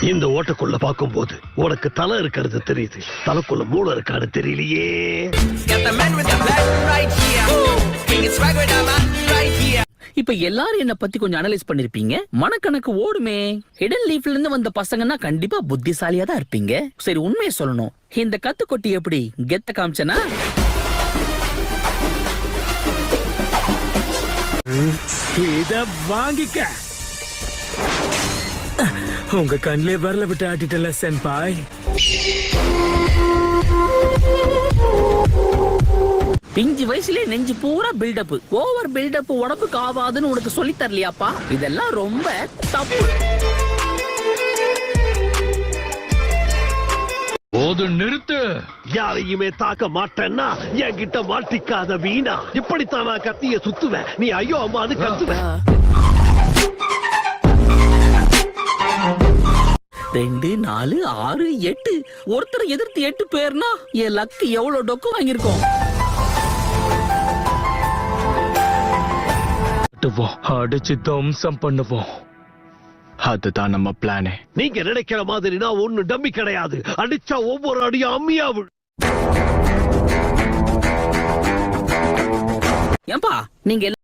இந்த ஓட்டக்குள்ள பாக்கும்போது உனக்கு தலை இருக்கிறது தெரியுது, தலைக்குள்ள மூளை இருக்கான்னு தெரியலையே. இப்ப எல்லாரும் என்ன பத்தி கொஞ்சம் அனலைஸ் பண்ணிருப்பீங்க. மனக்கணக்கு ஓடுமே. ஹிடன் லீஃப்ல இருந்து வந்த பசங்கன்னா கண்டிப்பா புத்திசாலியா தான் இருப்பீங்க. சரி, உண்மையை சொல்லணும், இந்த கத்துக்கொட்டி எப்படி கெத்த காமிச்சனா? இத வாங்கிக்க. உங்க கண்ணிலே வரல விட்டு ஆட்டிட்டல சென்பாய். பிஞ்சு வயசுல நெஞ்சு பூரா பில்டப். ஓவர் பில்டப் உடம்புக்கு ஆவாதுன்னு உனக்கு சொல்லி தரலையாப்பா? இதெல்லாம் ரொம்ப தப்பு. போது நிறுத்து. யாரையுமே தாக்க மாட்டேன்னா என்கிட்ட மாட்டிக்காத வீணா. இப்படித்தான் நான் கத்திய சுத்துவேன், நீ ஐயோ அம்மான்னு கத்துவேன். 2, 4, 6, 8 ஒருத்தரை எதிர்த்து 8 பேர்னா என் லக்கு எவ்வளவு டொக்கு வாங்கியிருக்கோம். அடிச்சு தம்சம் பண்ணுவோம். அதுதான் நம்ம பிளானே. நீங்க நினைக்கிற மாதிரி நான் ஒண்ணு டம்மி கிடையாது. அடிச்சா ஒவ்வொரு அடியும் அம்மியாவு. ஏன்பா நீங்க